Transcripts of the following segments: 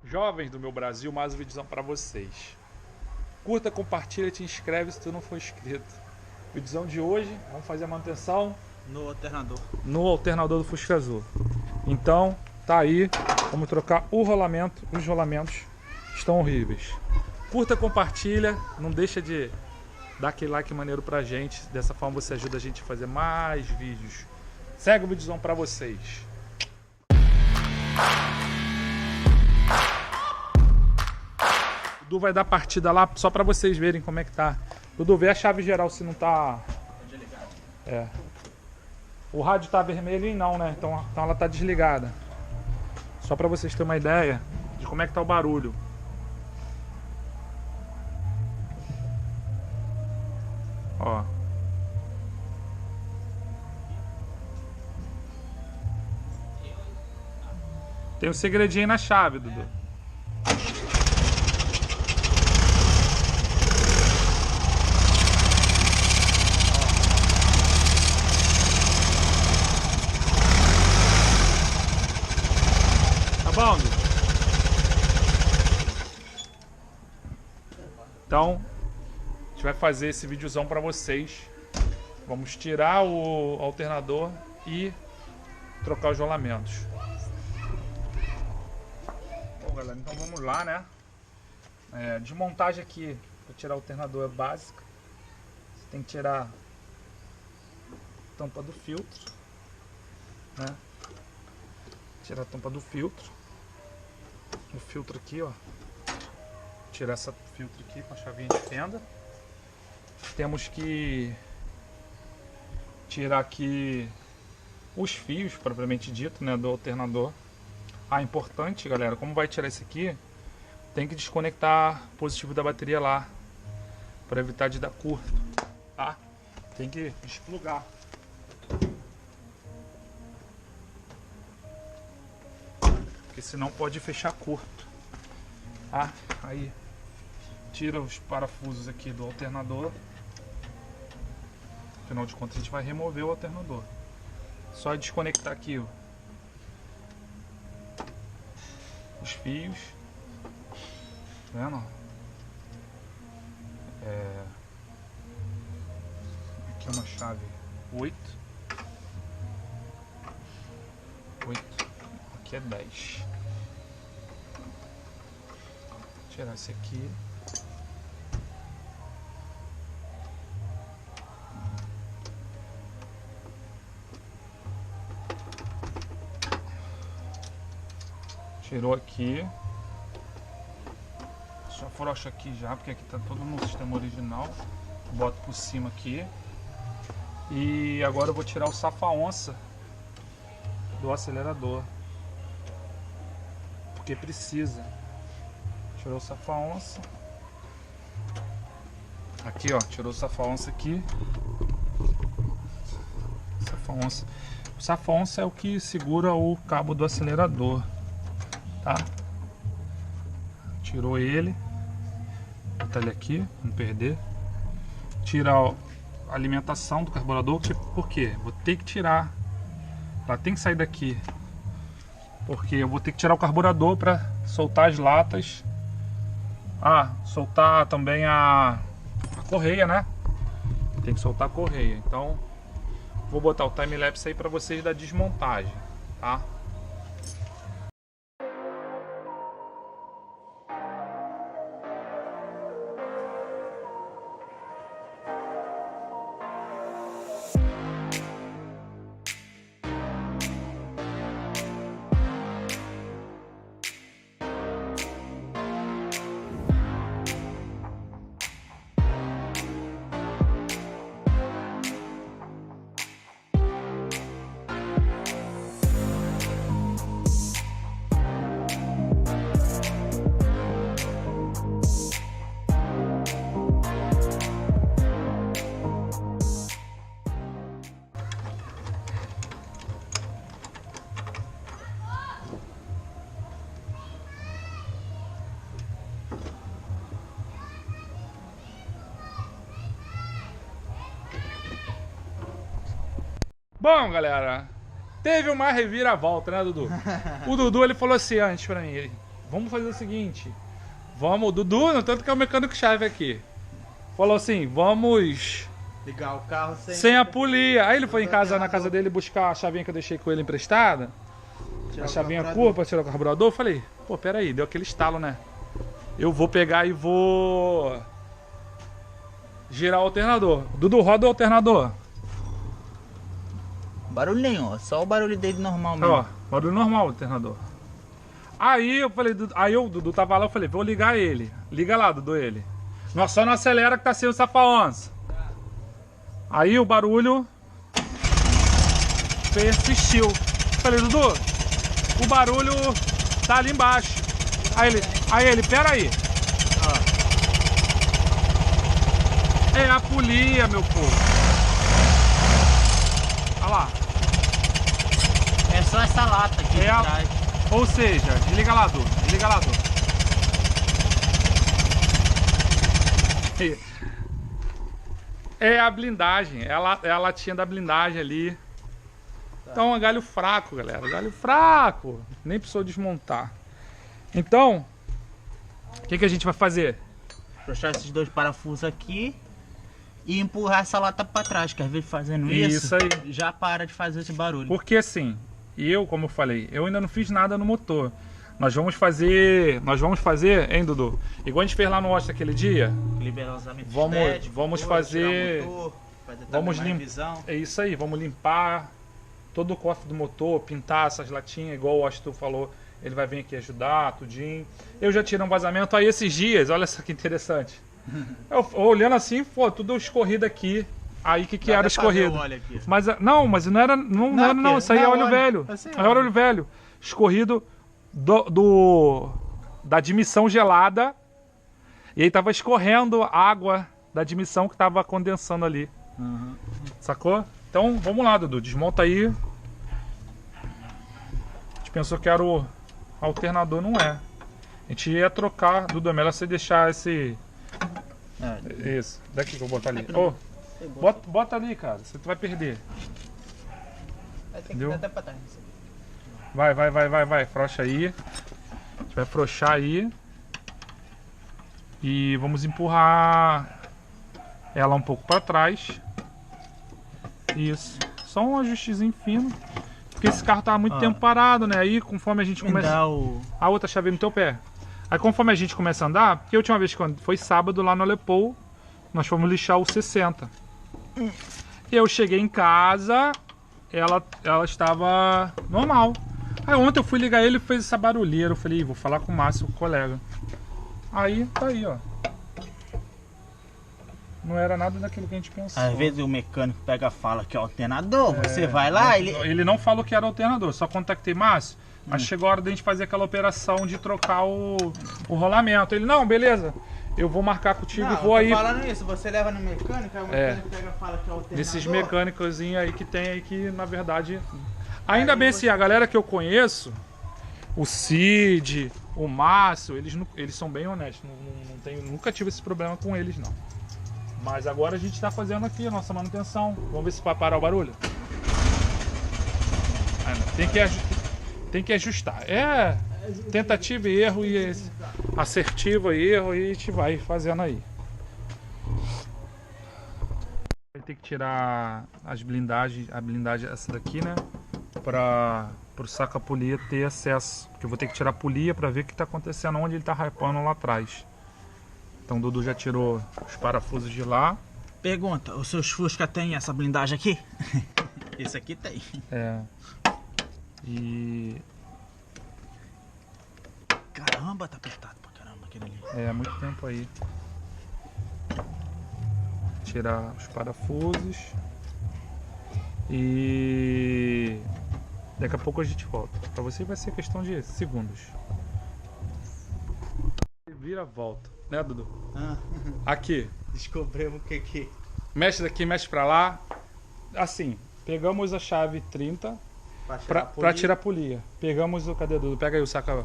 Jovens do meu Brasil, mais um vídeozão pra vocês. Curta, compartilha, te inscreve se tu não for inscrito. Vídeozão de hoje, vamos fazer a manutenção no alternador do Fusca Azul. Então, tá aí, vamos trocar o rolamento. Os rolamentos estão horríveis. Curta, compartilha, não deixa de dar aquele like maneiro pra gente. Dessa forma você ajuda a gente a fazer mais vídeos. Segue o vídeozão pra vocês. Dudu vai dar partida lá só pra vocês verem como é que tá. Dudu, vê a chave geral se não tá... desligado. É. O rádio tá vermelho não, né? Então ela tá desligada. Só pra vocês terem uma ideia de como é que tá o barulho. Ó. Tem um segredinho aí na chave, Dudu. Tá bom, Dudu? Então, a gente vai fazer esse videozão pra vocês. Vamos tirar o alternador e trocar os rolamentos. Bom, galera, então vamos lá, né? Desmontagem aqui para tirar o alternador é básica. Você tem que tirar a tampa do filtro, né? Tirar a tampa do filtro. O filtro aqui, ó. Tirar esse filtro aqui com a chavinha de fenda. Temos que tirar aqui os fios, propriamente dito, né, do alternador. Ah, importante, galera, como vai tirar esse aqui, tem que desconectar o positivo da bateria lá, para evitar de dar curto, tá? Tem que desplugar. Porque senão pode fechar curto, tá? Aí, tira os parafusos aqui do alternador. Afinal de contas, a gente vai remover o alternador. Só desconectar aqui, ó, os fios. Tá vendo? Aqui é uma chave 8. Aqui é 10. Vou tirar esse aqui. Tirou aqui. Só afrouxa aqui já, porque aqui tá todo no sistema original. Boto por cima aqui. E agora eu vou tirar o safa-onça do acelerador, porque precisa. Tirou o safa-onça. Aqui, ó, tirou o safa-onça aqui. Safa-onça. O safa-onça é o que segura o cabo do acelerador, tá? Tirou ele. Botar ele aqui, não perder. Tira a alimentação do carburador. Por quê? Vou ter que tirar. Ela tem que sair daqui, porque eu vou ter que tirar o carburador para soltar as latas. Ah, soltar também a correia, né? Tem que soltar a correia. Então vou botar o time-lapse aí para vocês da desmontagem, tá? Bom, galera, teve uma reviravolta, né, Dudu? O Dudu, ele falou assim antes pra mim, vamos fazer o seguinte. Vamos, Dudu, tanto que é o mecânico-chave aqui. Falou assim, vamos... ligar o carro sem a polia. Aí ele foi em casa, na casa dele, buscar a chavinha que eu deixei com ele emprestada. A chavinha curva pra tirar o carburador. Eu falei, pô, pera aí, deu aquele estalo, né? Eu vou pegar e vou... girar o alternador. Dudu, roda o alternador. Barulho nenhum, só o barulho dele normal mesmo. Ó, barulho normal o alternador. Aí eu falei, o Dudu tava lá, eu falei, vou ligar ele. Liga lá, Dudu, ele. Nós só não acelera que tá sem o safa-onça. Aí o barulho persistiu. Falei, Dudu, o barulho tá ali embaixo. Aí ele, pera aí. É a polia, meu povo. Olha lá. É só essa lata aqui atrás. Ou seja, desliga lá, Dudu. Desliga lá, Dudu. É a blindagem. É a latinha da blindagem ali. Então é galho fraco, galera. Galho fraco. Nem precisou desmontar. Então, o que a gente vai fazer? Puxar esses dois parafusos aqui e empurrar essa lata pra trás, que às vezes fazendo isso aí já para de fazer esse barulho. Porque assim, como eu falei, eu ainda não fiz nada no motor. Nós vamos fazer, hein, Dudu? Igual a gente fez lá no Osta aquele dia. Liberar os estéticos, vamos fazer, vamos limpar. É isso aí, vamos limpar todo o cofre do motor, pintar essas latinhas, igual o Osta falou. Ele vai vir aqui ajudar, tudinho. Eu já tirei um vazamento aí esses dias, olha só que interessante. Eu olhando assim, pô, tudo escorrido aqui. Aí que era escorrido? Mas não era, não, isso aí é óleo velho. É óleo velho. Escorrido da admissão gelada. E aí tava escorrendo água da admissão que tava condensando ali. Sacou? Então, vamos lá, Dudu, desmonta aí. A gente pensou que era o alternador, não é. A gente ia trocar, Dudu, é melhor você deixar esse... Isso, daqui que eu vou botar ali. Oh, bota ali, cara, você vai perder. Entendeu? Vai, frouxa aí. A gente vai frouxar aí. E vamos empurrar ela um pouco para trás. Isso, só um ajustezinho fino. Porque esse carro tava muito tempo parado, né? Aí conforme a gente começa... A outra chave no teu pé. Aí conforme a gente começa a andar, porque a última vez quando foi sábado lá no Aleppo, nós fomos lixar o 60. E eu cheguei em casa, ela estava normal. Aí ontem eu fui ligar ele e fez essa barulheira. Eu falei, vou falar com o Márcio, o colega. Aí, tá aí, ó. Não era nada daquilo que a gente pensou. Às vezes o mecânico pega e fala que é alternador, você vai lá... Ele não falou que era alternador, só contactei Márcio. Mas chegou a hora de a gente fazer aquela operação de trocar o rolamento. Ele, não, beleza, eu vou marcar contigo e vou aí. Falando isso, você leva no mecânico, aí o mecânico pega e fala que é alternador. Desses mecânicos aí que tem aí que, na verdade... Ainda bem assim, a galera que eu conheço, o Cid, o Márcio, eles são bem honestos. Nunca tive esse problema com eles, não. Mas agora a gente está fazendo aqui a nossa manutenção. Vamos ver se vai parar o barulho. Tem que ajustar. É tentativa e erro, e assertiva e erro, e a gente vai fazendo aí. Vai ter que tirar as blindagens, a blindagem essa daqui, né? Para o saca-polia ter acesso. Porque eu vou ter que tirar a polia para ver o que está acontecendo, onde ele está raipando lá atrás. Então o Dudu já tirou os parafusos de lá. Pergunta, os seus Fusca tem essa blindagem aqui? Esse aqui tem. É. E... Caramba, tá apertado pra caramba aquele ali. É, muito tempo aí. Tirar os parafusos. E... daqui a pouco a gente volta. Pra você vai ser questão de segundos. Vira, volta. Né, Dudu? Aqui. Descobrimos o que... Mexe daqui, mexe pra lá. Assim, pegamos a chave 30 pra tirar a polia. Pegamos o... Cadê, Dudu? Pega aí o saca...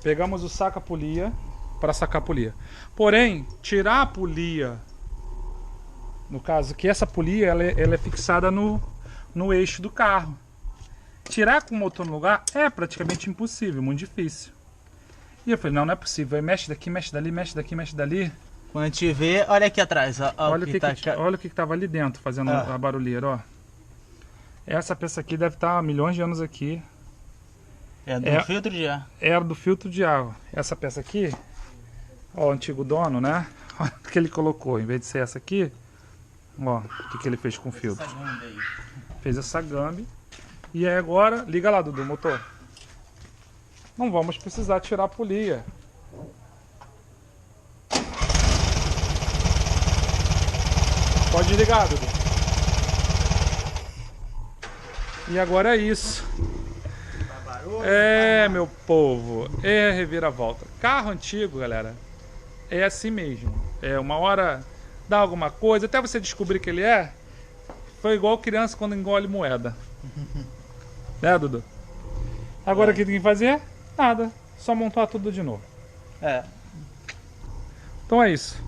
Pegamos o saca-polia para sacar a polia. Porém, tirar a polia... No caso, que essa polia ela é fixada no eixo do carro. Tirar com o motor no lugar é praticamente impossível, muito difícil. E eu falei, não, não é possível. Aí mexe daqui, mexe dali, mexe daqui, mexe dali. Quando a gente vê, olha aqui atrás, ó, Olha o que tava ali dentro, fazendo a barulheira, ó. Essa peça aqui deve estar há milhões de anos aqui. É do filtro de ar. Era do filtro de ar. Essa peça aqui, ó, o antigo dono, né? Olha o que ele colocou. Em vez de ser essa aqui, ó, o que ele fez com o filtro. Fez essa gambe. E aí agora, liga lá, Dudu, motor. Não vamos precisar tirar a polia. Pode ligar, Dudu. E agora é isso. É, meu povo. É reviravolta. Carro antigo, galera, é assim mesmo. É uma hora dá alguma coisa, até você descobrir que ele foi igual criança quando engole moeda. Né, Dudu? Agora o que tem que fazer? Nada. Só montar tudo de novo. Então é isso.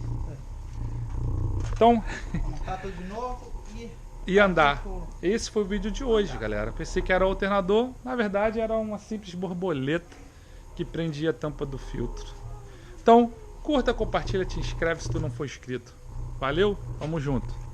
Então... montar tudo de novo e andar. Esse foi o vídeo de hoje, galera. Pensei que era o alternador. Na verdade, era uma simples borboleta que prendia a tampa do filtro. Então, curta, compartilha, te inscreve se tu não for inscrito. Valeu? Tamo junto.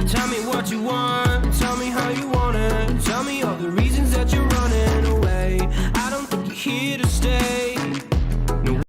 Tell me what you want.